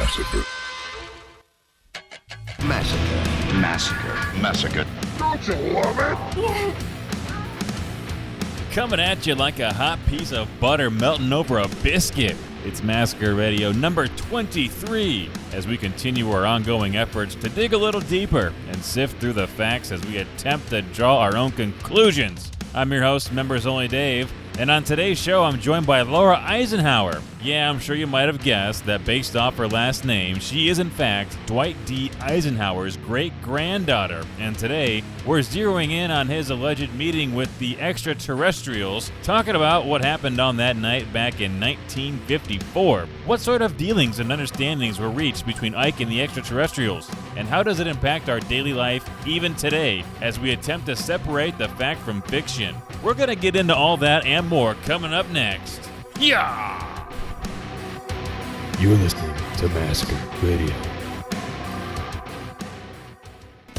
Massacre. Massacre. Massacre. Massacre. Don't you love it? Coming at you like a hot piece of butter melting over a biscuit. It's Massacre Radio number 23 as we continue our ongoing efforts to dig a little deeper and sift through the facts as we attempt to draw our own conclusions. I'm your host, Membersonly Dave, and on today's show I'm joined by Laura Eisenhower. Yeah, I'm sure you might have guessed that based off her last name, she is in fact Dwight D. Eisenhower's great-granddaughter. And today, we're zeroing in on his alleged meeting with the extraterrestrials, talking about what happened on that night back in 1954. What sort of dealings and understandings were reached between Ike and the extraterrestrials? And how does it impact our daily life even today as we attempt to separate the fact from fiction? We're going to get into all that and more coming up next. Yeah! You're listening to Massacre Radio.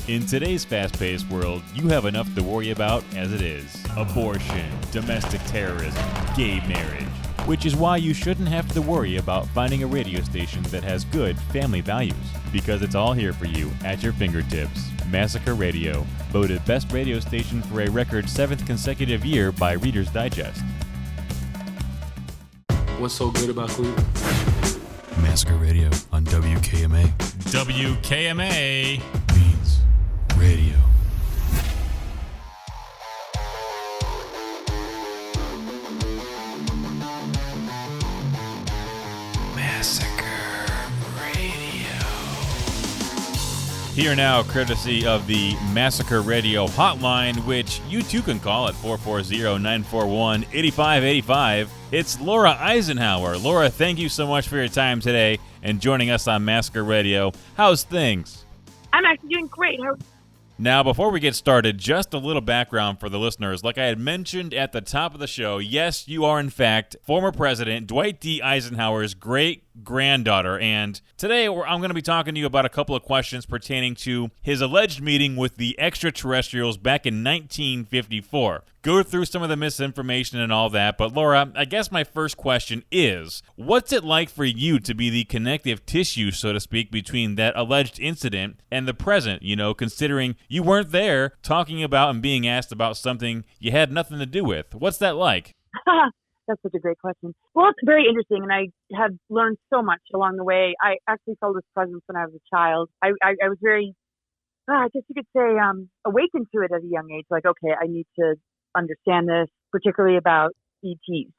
In today's fast-paced world, you have enough to worry about as it is. Abortion, domestic terrorism, gay marriage. Which is why you shouldn't have to worry about finding a radio station that has good family values. Because it's all here for you at your fingertips. Massacre Radio, voted best radio station for a record 7th consecutive year by Reader's Digest. What's so good about Cleveland? Massacre Radio on WKMA. WKMA means radio. Here now, courtesy of the Massacre Radio hotline, which you too can call at 440-941-8585. It's Laura Eisenhower. Laura, thank you so much for your time today and joining us on Massacre Radio. How's things? I'm actually doing great. Now, before we get started, just a little background for the listeners. Like I had mentioned at the top of the show, yes, you are in fact former President Dwight D. Eisenhower's great-granddaughter. And today I'm going to be talking to you about a couple of questions pertaining to his alleged meeting with the extraterrestrials back in 1954. Go through some of the misinformation and all that. But Laura, I guess my first question is, what's it like for you to be the connective tissue, so to speak, between that alleged incident and the present, considering you weren't there talking about and being asked about something you had nothing to do with? What's that like? That's such a great question. Well, it's very interesting, and I have learned so much along the way. I actually felt this presence when I was a child. I was very, I guess you could say, awakened to it at a young age. Like, okay, I need to understand this, particularly about ETs.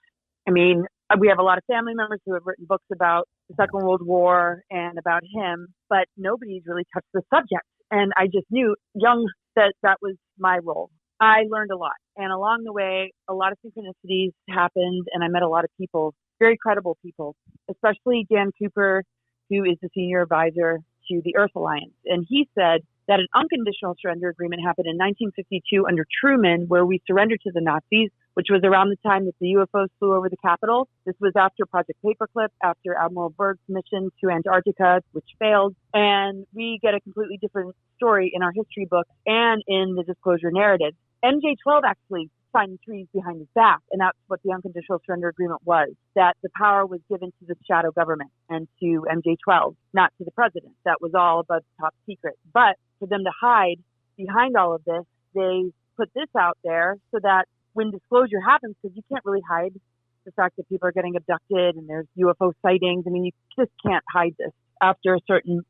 I mean, we have a lot of family members who have written books about the Second World War and about him, but nobody's really touched the subject. And I just knew young that that was my role. I learned a lot. And along the way, a lot of synchronicities happened, and I met a lot of people, very credible people, especially Dan Cooper, who is the senior advisor to the Earth Alliance. And he said that an unconditional surrender agreement happened in 1952 under Truman, where we surrendered to the Nazis, which was around the time that the UFOs flew over the Capitol. This was after Project Paperclip, after Admiral Byrd's mission to Antarctica, which failed. And we get a completely different story in our history books and in the disclosure narrative. MJ-12 actually signed treaties behind his back, and that's what the unconditional surrender agreement was, that the power was given to the shadow government and to MJ-12, not to the president. That was all above top secret. But for them to hide behind all of this, they put this out there so that when disclosure happens, because you can't really hide the fact that people are getting abducted and there's UFO sightings. I mean, you just can't hide this after a certain,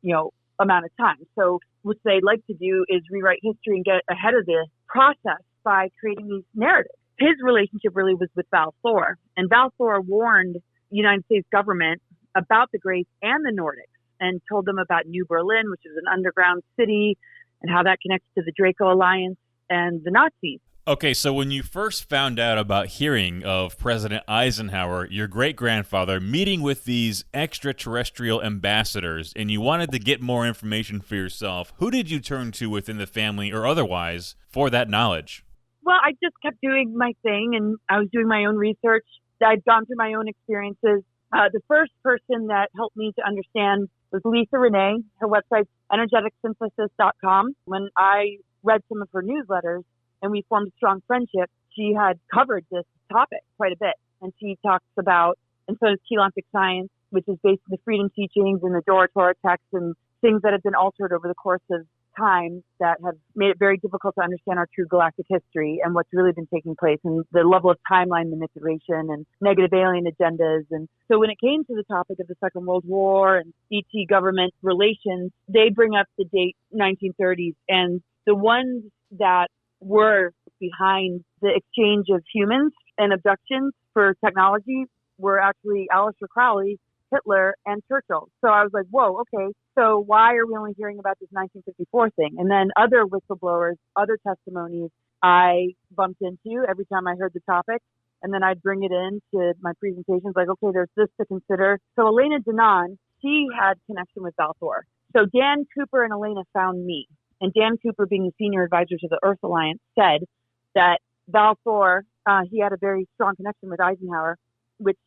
amount of time. So what they'd like to do is rewrite history and get ahead of the process by creating these narratives. His relationship really was with Val Thor, and Val Thor warned the United States government about the Greats and the Nordics and told them about New Berlin, which is an underground city, and how that connects to the Draco Alliance and the Nazis. Okay, so when you first found out about hearing of President Eisenhower, your great-grandfather, meeting with these extraterrestrial ambassadors, and you wanted to get more information for yourself, who did you turn to within the family or otherwise for that knowledge? Well, I just kept doing my thing, and I was doing my own research. I'd gone through my own experiences. The first person that helped me to understand was Lisa Renee. Her website's energeticsynthesis.com. When I read some of her newsletters, and we formed a strong friendship, she had covered this topic quite a bit. And she talks about, and so does Keylontic Science, which is based on the freedom teachings and the Dora Torah texts and things that have been altered over the course of time that have made it very difficult to understand our true galactic history and what's really been taking place and the level of timeline manipulation and negative alien agendas. And so when it came to the topic of the Second World War and ET government relations, they bring up the date 1930s, and the ones that were behind the exchange of humans and abductions for technology were actually Aleister Crowley, Hitler, and Churchill. So I was like, whoa, okay, so why are we only hearing about this 1954 thing? And then other whistleblowers, other testimonies I bumped into every time I heard the topic. And then I'd bring it in to my presentations, like, okay, there's this to consider. So Elena Danaan, she had connection with Val Thor. So Dan Cooper and Elena found me. And Dan Cooper, being the senior advisor to the Earth Alliance, said that Val Thor, he had a very strong connection with Eisenhower, which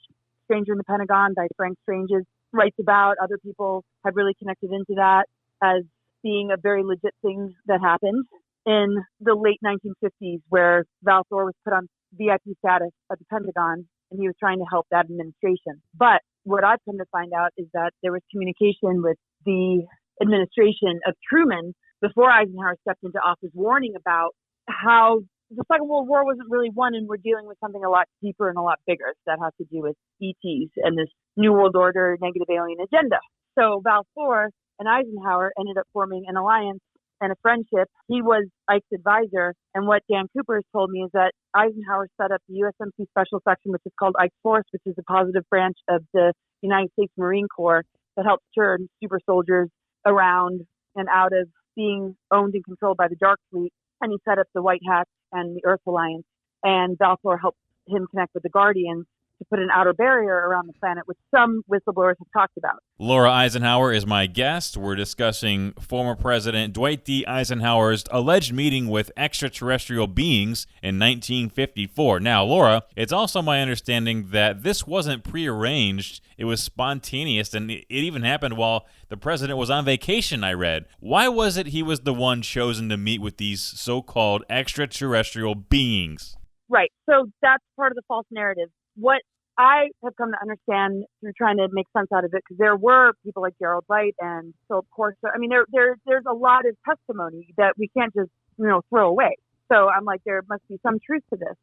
Stranger in the Pentagon by Frank Strange's writes about. Other people have really connected into that as being a very legit thing that happened in the late 1950s, where Val Thor was put on VIP status at the Pentagon, and he was trying to help that administration. But what I've come to find out is that there was communication with the administration of Truman before Eisenhower stepped into office, warning about how the Second World War wasn't really won, and we're dealing with something a lot deeper and a lot bigger that has to do with ETs and this New World Order negative alien agenda. So Val Thor and Eisenhower ended up forming an alliance and a friendship. He was Ike's advisor, and what Dan Cooper has told me is that Eisenhower set up the USMC Special Section, which is called Ike's Force, which is a positive branch of the United States Marine Corps that helps turn super soldiers around and out of being owned and controlled by the Dark Fleet. And he set up the White Hats and the Earth Alliance, and Val Thor helped him connect with the Guardians to put an outer barrier around the planet, which some whistleblowers have talked about. Laura Eisenhower is my guest. We're discussing former President Dwight D. Eisenhower's alleged meeting with extraterrestrial beings in 1954. Now, Laura, it's also my understanding that this wasn't prearranged. It was spontaneous, and it even happened while the president was on vacation, I read. Why was it he was the one chosen to meet with these so-called extraterrestrial beings? Right. So that's part of the false narrative. What I have come to understand through trying to make sense out of it, because there were people like Gerald Light and Philip Corso. I mean, there's a lot of testimony that we can't just, throw away. So I'm like, there must be some truth to this.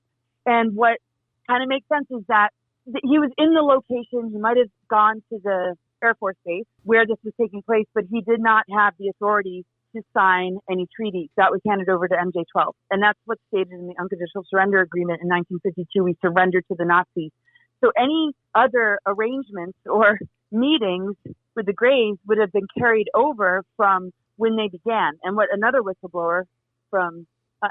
And what kind of makes sense is that he was in the location. He might have gone to the Air Force Base where this was taking place, but he did not have the authority to sign any treaties. That was handed over to MJ-12. And that's what's stated in the Unconditional Surrender Agreement in 1952. We surrendered to the Nazis. So any other arrangements or meetings with the Greys would have been carried over from when they began. And what another whistleblower from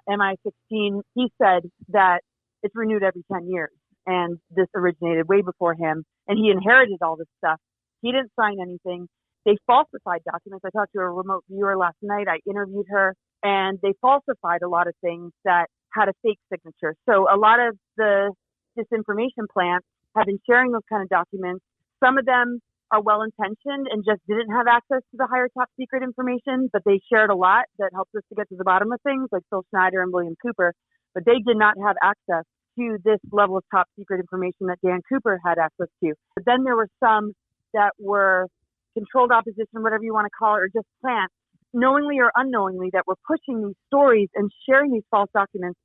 MI-16, he said that it's renewed every 10 years. And this originated way before him. And he inherited all this stuff. He didn't sign anything. They falsified documents. I talked to a remote viewer last night. I interviewed her, and they falsified a lot of things that had a fake signature. So a lot of the disinformation plants have been sharing those kind of documents. Some of them are well-intentioned and just didn't have access to the higher top secret information, but they shared a lot that helped us to get to the bottom of things, like Phil Schneider and William Cooper. But they did not have access to this level of top secret information that Dan Cooper had access to. But then there were some that were controlled opposition, whatever you want to call it, or just plants, knowingly or unknowingly, that were pushing these stories and sharing these false documents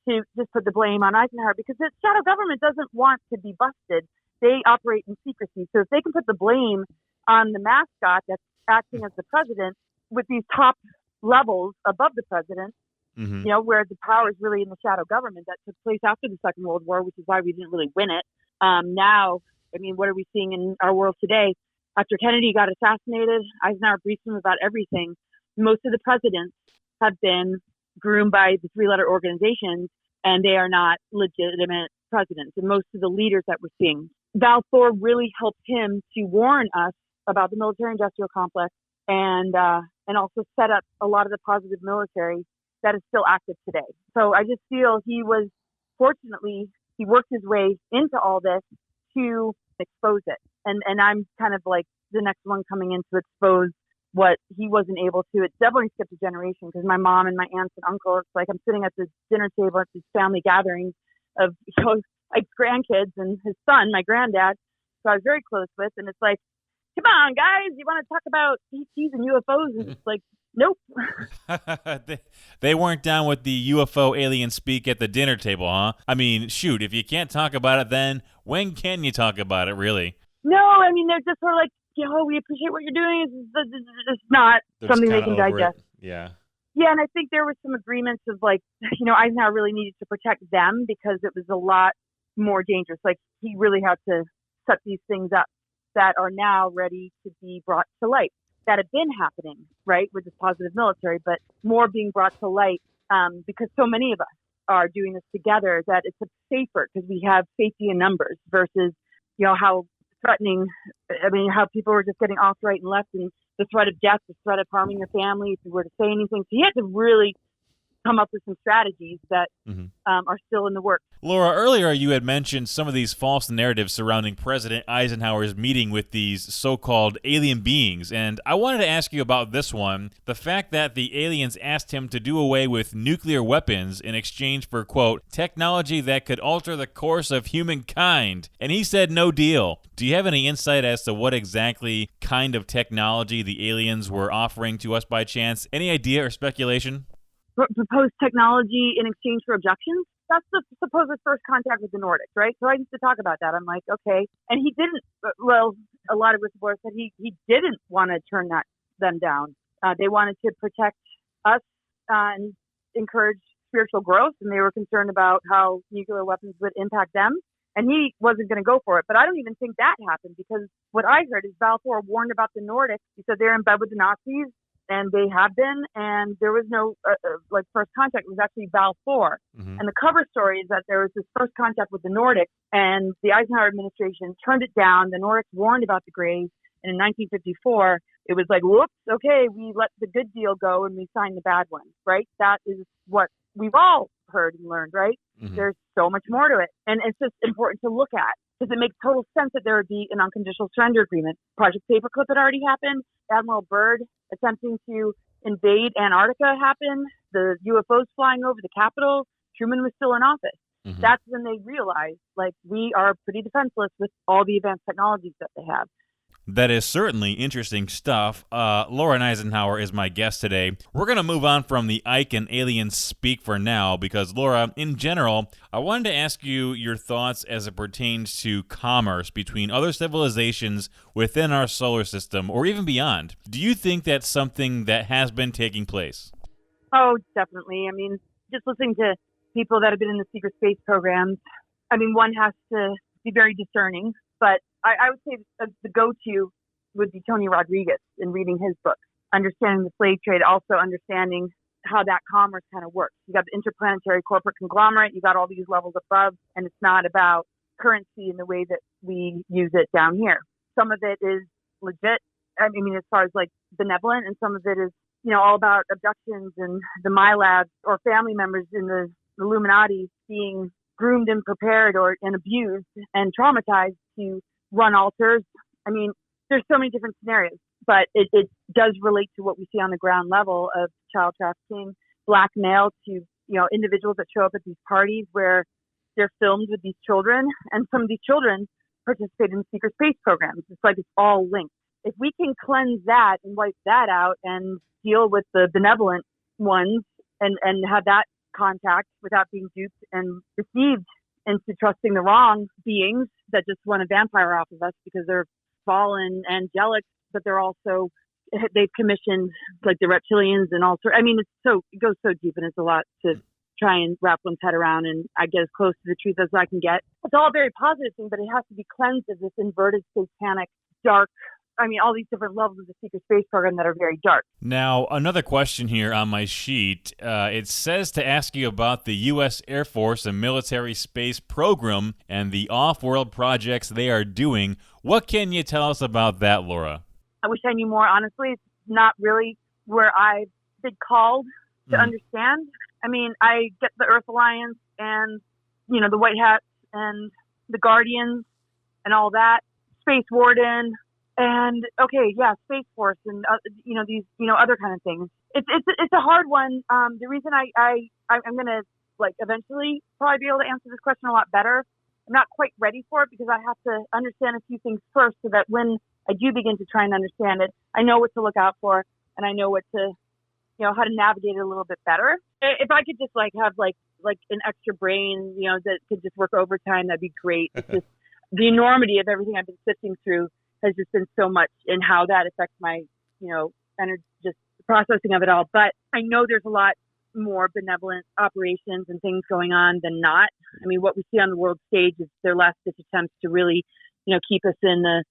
to just put the blame on Eisenhower, because the shadow government doesn't want to be busted. They operate in secrecy. So if they can put the blame on the mascot that's acting as the president with these top levels above the president, where the power is really in the shadow government that took place after the Second World War, which is why we didn't really win it. Now, I mean, what are we seeing in our world today? After Kennedy got assassinated, Eisenhower briefed him about everything. Most of the presidents have been groomed by the three-letter organizations, and they are not legitimate presidents. And most of the leaders that we're seeing, Val Thor really helped him to warn us about the military-industrial complex and also set up a lot of the positive military that is still active today. So I just feel he worked his way into all this to expose it. And I'm kind of like the next one coming in to expose what he wasn't able to. It definitely skipped a generation, because my mom and my aunts and uncles, it's like I'm sitting at the dinner table at this family gathering of Ike's grandkids and his son, my granddad, who I was very close with, and it's like, come on, guys, you want to talk about ETs and UFOs? And it's like, nope. They weren't down with the UFO alien speak at the dinner table, huh? I mean, shoot, if you can't talk about it then, when can you talk about it, really? No, I mean, they're just sort of like, we appreciate what you're doing. It's not something they can digest. Yeah. Yeah, and I think there were some agreements of like, Eisenhower really needed to protect them because it was a lot more dangerous. Like, he really had to set these things up that are now ready to be brought to light, that have been happening, right, with this positive military, but more being brought to light because so many of us are doing this together that it's safer because we have safety in numbers versus, how threatening, how people were just getting off right and left, and the threat of death, the threat of harming your family if you were to say anything. So you had to really come up with some strategies that are still in the works. Laura, earlier you had mentioned some of these false narratives surrounding President Eisenhower's meeting with these so-called alien beings, and I wanted to ask you about this one, the fact that the aliens asked him to do away with nuclear weapons in exchange for, quote, technology that could alter the course of humankind, and he said no deal. Do you have any insight as to what exactly kind of technology the aliens were offering to us by chance? Any idea or speculation? Proposed technology in exchange for abductions? That's the supposed first contact with the Nordics, right? So I used to talk about that. I'm like, okay. And he didn't, a lot of whistleblowers said he didn't want to turn them down. They wanted to protect us and encourage spiritual growth, and they were concerned about how nuclear weapons would impact them. And he wasn't going to go for it. But I don't even think that happened because what I heard is Valiant Thor warned about the Nordics. He said they're in bed with the Nazis. And they have been, and there was no first contact. It was actually Valiant Thor. And the cover story is that there was this first contact with the Nordics, and the Eisenhower administration turned it down. The Nordics warned about the Greys, and in 1954, it was like, whoops, okay, we let the good deal go and we signed the bad one, right? That is what we've all heard and learned, right? There's so much more to it, and it's just important to look at. Because it makes total sense that there would be an unconditional surrender agreement. Project Paperclip had already happened. Admiral Byrd attempting to invade Antarctica happened. The UFOs flying over the Capitol. Truman was still in office. That's when they realized, we are pretty defenseless with all the advanced technologies that they have. That is certainly interesting stuff. Laura Eisenhower is my guest today. We're going to move on from the Ike and alien speak for now because, Laura, in general, I wanted to ask you your thoughts as it pertains to commerce between other civilizations within our solar system or even beyond. Do you think that's something that has been taking place? Oh, definitely. Just listening to people that have been in the secret space programs, one has to be very discerning, but I would say the go-to would be Tony Rodriguez in reading his book, understanding the slave trade, also understanding how that commerce kind of works. You got the interplanetary corporate conglomerate, you got all these levels above, and it's not about currency in the way that we use it down here. Some of it is legit, as far as benevolent, and some of it is, all about abductions and the MyLabs or family members in the Illuminati being groomed and prepared and abused and traumatized to run altars. There's so many different scenarios, but it does relate to what we see on the ground level of child trafficking, blackmail to, individuals that show up at these parties where they're filmed with these children, and some of these children participate in secret space programs. It's all linked. If we can cleanse that and wipe that out and deal with the benevolent ones and have that contact without being duped and deceived into trusting the wrong beings that just want a vampire off of us because they're fallen angelic, but they've commissioned the reptilians and all sorts. It goes so deep, and it's a lot to try and wrap one's head around, and I get as close to the truth as I can get. It's all a very positive thing, but it has to be cleansed of this inverted, satanic, dark, all these different levels of the secret space program that are very dark. Now, another question here on my sheet. It says to ask you about the U.S. Air Force and military space program and the off-world projects they are doing. What can you tell us about that, Laura? I wish I knew more, honestly. It's not really where I've been called to understand. I get the Earth Alliance and, the White Hats and the Guardians and all that. Space Warden. And Space Force and these other kind of things. It's a hard one. The reason I'm gonna eventually probably be able to answer this question a lot better I'm not quite ready for it because I have to understand a few things first so that when I do begin to try and understand it, I know what to look out for and I know what to, how to navigate it a little bit better. If I could just have an extra brain, that could just work overtime, that'd be great. It's just the enormity of everything I've been sifting through has just been so much in how that affects my, energy, just processing of it all. But I know there's a lot more benevolent operations and things going on than not. I mean, what we see on the world stage is their last ditch attempts to really, keep us in the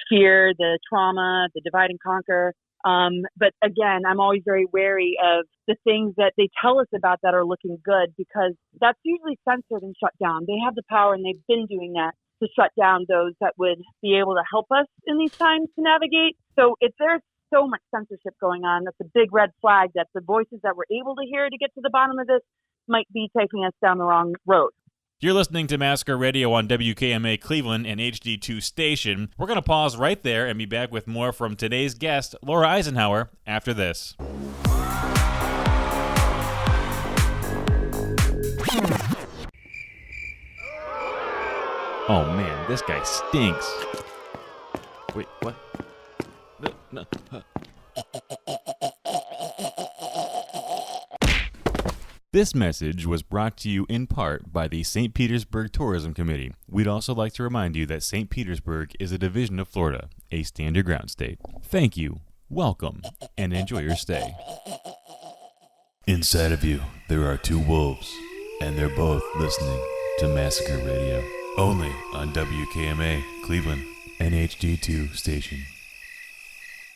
fear, the trauma, the divide and conquer. But again, I'm always very wary of the things that they tell us about that are looking good, because that's usually censored and shut down. They have the power, and they've been doing that to shut down those that would be able to help us in these times to navigate. So if there's so much censorship going on, that's a big red flag that the voices that we're able to hear to get to the bottom of this might be taking us down the wrong road. You're listening to Massacre Radio on WKMA Cleveland and HD2 station. We're going to pause right there and be back with more from today's guest, Laura Eisenhower, after this. Oh man, this guy stinks. Wait, what? No. This message was brought to you in part by the St. Petersburg Tourism Committee. We'd also like to remind you that St. Petersburg is a division of Florida, a stand-your-ground state. Thank you, welcome, and enjoy your stay. Inside of you, there are two wolves, and they're both listening to Massacre Radio. Only on WKMA Cleveland and HD2 station.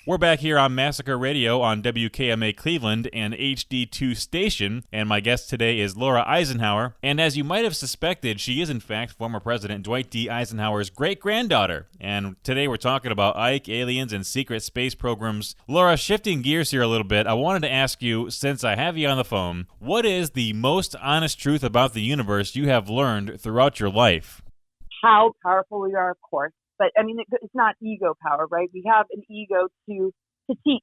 We're back here on Massacre Radio on WKMA Cleveland and HD2 station, and my guest today is Laura Eisenhower. And as you might have suspected, she is in fact former President Dwight D. Eisenhower's great-granddaughter. And today we're talking about Ike, aliens, and secret space programs. Laura, shifting gears here a little bit, I wanted to ask you, since I have you on the phone, what is the most honest truth about the universe you have learned throughout your life? How powerful we are, of course. But I mean, it's not ego power, right? We have an ego to teach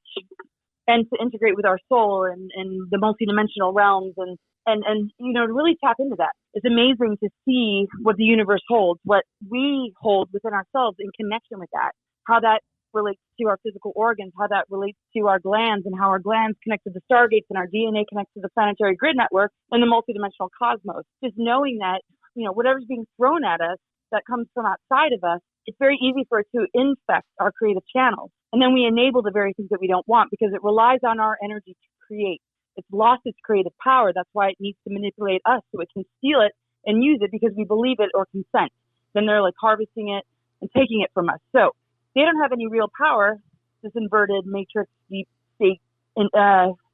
and to integrate with our soul and the multidimensional realms and to really tap into that. It's amazing to see what the universe holds, what we hold within ourselves in connection with that, how that relates to our physical organs, how that relates to our glands, and how our glands connect to the stargates and our DNA connects to the planetary grid network and the multidimensional cosmos. Just knowing that, whatever's being thrown at us that comes from outside of us, it's very easy for it to infect our creative channels. And then we enable the very things that we don't want because it relies on our energy to create. It's lost its creative power. That's why it needs to manipulate us so it can steal it and use it because we believe it or consent. Then they're harvesting it and taking it from us. So they don't have any real power, this inverted matrix deep state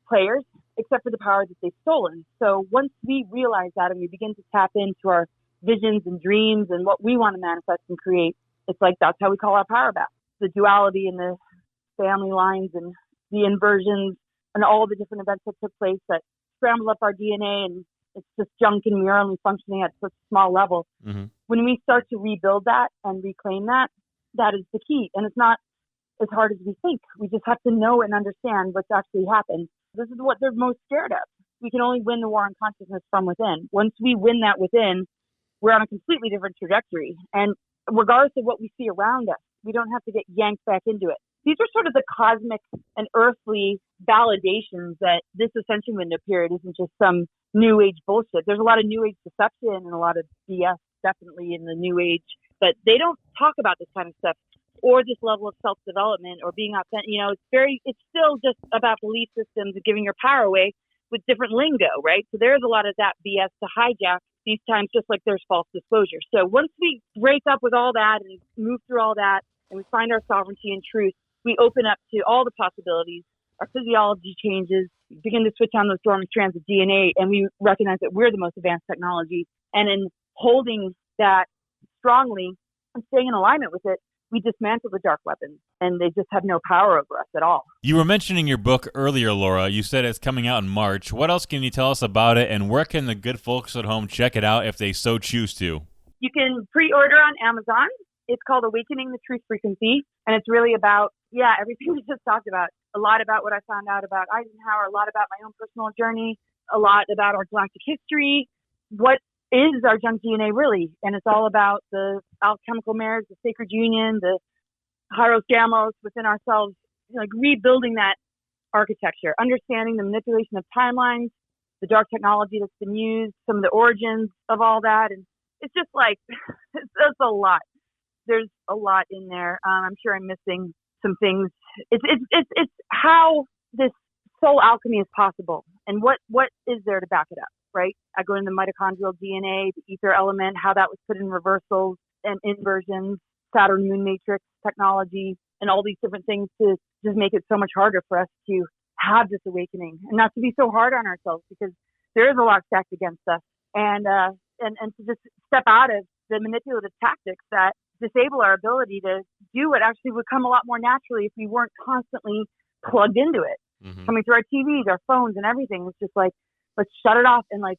players, except for the power that they've stolen. So once we realize that and we begin to tap into our visions and dreams and what we want to manifest and create, it's that's how we call our power back. The duality and the family lines and the inversions and all the different events that took place that scrambled up our DNA, and it's just junk and we're only functioning at such a small level. Mm-hmm. When we start to rebuild that and reclaim that, that is the key. And it's not as hard as we think. We just have to know and understand what's actually happened. This is what they're most scared of. We can only win the war on consciousness from within. Once we win that within, we're on a completely different trajectory. And regardless of what we see around us, we don't have to get yanked back into it. These are sort of the cosmic and earthly validations that this ascension window period isn't just some new age bullshit. There's a lot of new age deception and a lot of BS definitely in the new age, but they don't talk about this kind of stuff or this level of self-development or being authentic. It's still just about belief systems and giving your power away with different lingo, right? So there's a lot of that BS to hijack these times, just like there's false disclosure. So once we break up with all that and move through all that and we find our sovereignty and truth, we open up to all the possibilities. Our physiology changes, we begin to switch on those dormant strands of DNA, and we recognize that we're the most advanced technology. And in holding that strongly and staying in alignment with it, we dismantle the dark weapons, and they just have no power over us at all. You were mentioning your book earlier, Laura. You said it's coming out in March. What else can you tell us about it, and where can the good folks at home check it out if they so choose to? You can pre-order on Amazon. It's called Awakening the Truth Frequency, and it's really about, everything we just talked about. A lot about what I found out about Eisenhower, a lot about my own personal journey, a lot about our galactic history, what is our junk DNA really? And it's all about the alchemical marriage, the sacred union, the Hyros Gamos within ourselves, like rebuilding that architecture, understanding the manipulation of timelines, the dark technology that's been used, some of the origins of all that. And it's just like, it's a lot. There's a lot in there. I'm sure I'm missing some things. It's how this soul alchemy is possible and what is there to back it up, right? I go into the mitochondrial DNA, the ether element, how that was put in reversals and inversions, Saturn moon matrix technology, and all these different things to just make it so much harder for us to have this awakening and not to be so hard on ourselves, because there is a lot stacked against us, and to just step out of the manipulative tactics that disable our ability to do what actually would come a lot more naturally if we weren't constantly plugged into it, coming through our TVs, our phones, and everything. It's just like, let's shut it off and like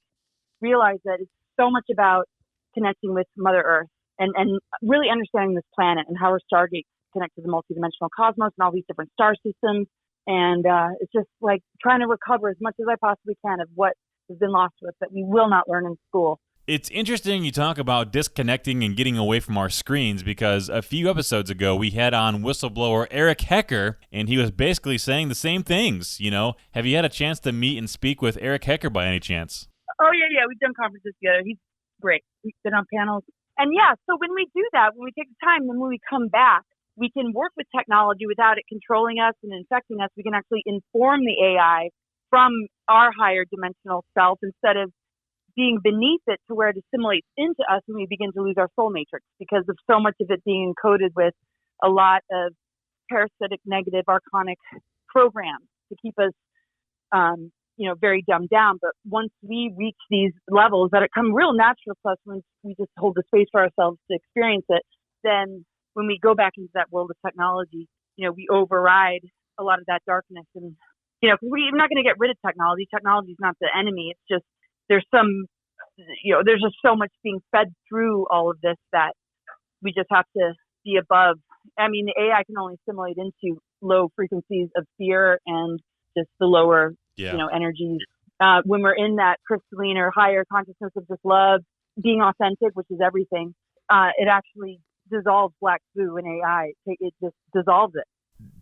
realize that it's so much about connecting with Mother Earth and really understanding this planet and how our stargates connect to the multidimensional cosmos and all these different star systems. And it's just like trying to recover as much as I possibly can of what has been lost to us that we will not learn in school. It's interesting you talk about disconnecting and getting away from our screens, because a few episodes ago we had on whistleblower Eric Hecker, and he was basically saying the same things, you know. Have you had a chance to meet and speak with Eric Hecker by any chance? Oh, yeah. We've done conferences together. He's great. We've been on panels. And yeah, so when we do that, when we take the time, then when we come back, we can work with technology without it controlling us and infecting us. We can actually inform the AI from our higher dimensional self instead of being beneath it to where it assimilates into us and we begin to lose our soul matrix because of so much of it being encoded with a lot of parasitic, negative, archonic programs to keep us, very dumbed down. But once we reach these levels that come real natural to us when we just hold the space for ourselves to experience it, then when we go back into that world of technology, we override a lot of that darkness. And, because we're not going to get rid of technology. Technology is not the enemy. It's just, there's just so much being fed through all of this that we just have to be above. I mean, the AI can only assimilate into low frequencies of fear and just the lower, energies. When we're in that crystalline or higher consciousness of just love, being authentic, which is everything, it actually dissolves black goo in AI. It just dissolves it.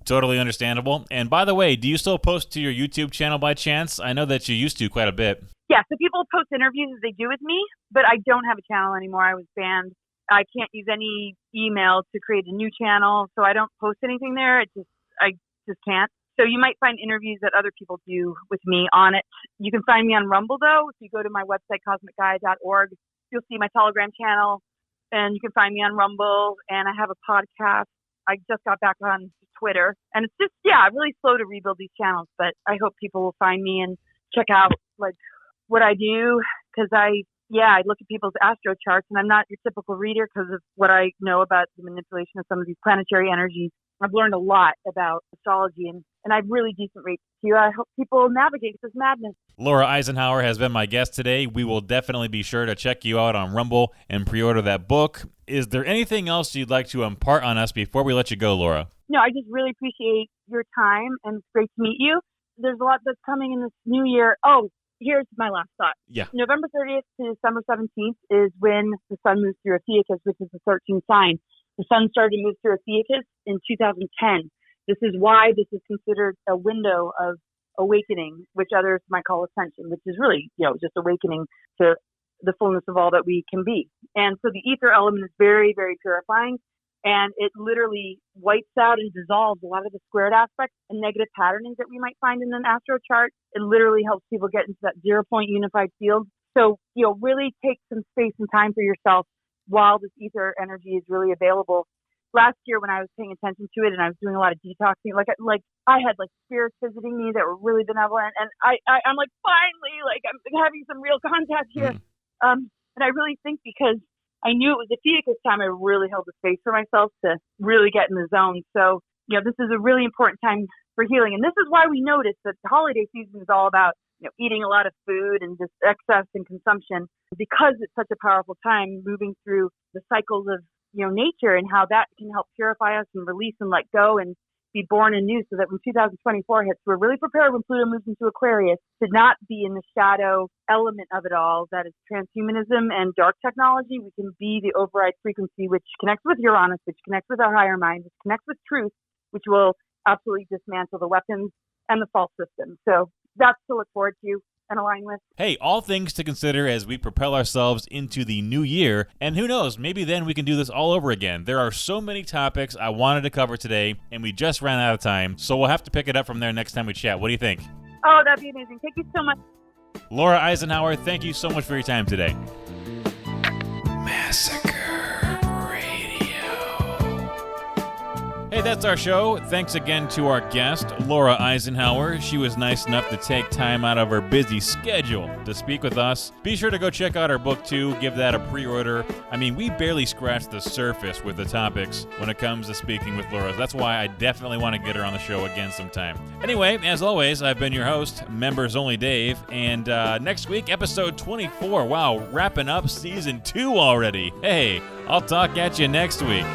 Totally understandable. And by the way, do you still post to your YouTube channel by chance? I know that you used to quite a bit. Yeah, so people post interviews as they do with me, but I don't have a channel anymore. I was banned. I can't use any email to create a new channel, so I don't post anything there. I just can't. So you might find interviews that other people do with me on it. You can find me on Rumble, though. If you go to my website, cosmicguy.org, you'll see my Telegram channel, and you can find me on Rumble, and I have a podcast. I just got back on Twitter, and it's just, really slow to rebuild these channels, but I hope people will find me and check out, what I do, because I look at people's astro charts, and I'm not your typical reader because of what I know about the manipulation of some of these planetary energies. I've learned a lot about astrology, and I have really decent rates to you. I hope people navigate this madness. Laura Eisenhower has been my guest today. We will definitely be sure to check you out on Rumble and pre-order that book. Is there anything else you'd like to impart on us before we let you go, Laura? No, I just really appreciate your time, and it's great to meet you. There's a lot that's coming in this new year. Oh, here's my last thought. Yeah. November 30th to December 17th is when the sun moves through Ophiuchus, which is the 13th sign. The sun started to move through Ophiuchus in 2010. This is why this is considered a window of awakening, which others might call ascension, which is really, just awakening to the fullness of all that we can be. And so the ether element is very, very purifying. And it literally wipes out and dissolves a lot of the squared aspects and negative patternings that we might find in an astro chart. It literally helps people get into that 0-point unified field. So, really take some space and time for yourself while this ether energy is really available. Last year when I was paying attention to it and I was doing a lot of detoxing, I had spirits visiting me that were really benevolent. And I'm finally, I'm having some real contact here. And I really think because I knew it was Ophiuchus time, I really held the space for myself to really get in the zone. So, this is a really important time for healing. And this is why we notice that the holiday season is all about, eating a lot of food and just excess and consumption, because it's such a powerful time moving through the cycles of, nature and how that can help purify us and release and let go and be born anew so that when 2024 hits, we're really prepared when Pluto moves into Aquarius to not be in the shadow element of it all, that is transhumanism and dark technology. We can be the override frequency, which connects with Uranus, which connects with our higher mind, which connects with truth, which will absolutely dismantle the weapons and the false system. So that's to look forward to and align with. Hey, all things to consider as we propel ourselves into the new year, and who knows, maybe then we can do this all over again. There are so many topics I wanted to cover today, and we just ran out of time, so we'll have to pick it up from there next time we chat. What do you think? Oh, that'd be amazing. Thank you so much. Laura Eisenhower, thank you so much for your time today. Massacre Radio. Hey, that's our show. Thanks again to our guest, Laura Eisenhower. She was nice enough to take time out of her busy schedule to speak with us. Be sure to go check out our book, too. Give that a pre-order. I mean, we barely scratched the surface with the topics when it comes to speaking with Laura. That's why I definitely want to get her on the show again sometime. Anyway, as always, I've been your host, Membersonly Dave, and next week, episode 24. Wow, wrapping up season 2 already. Hey, I'll talk at you next week.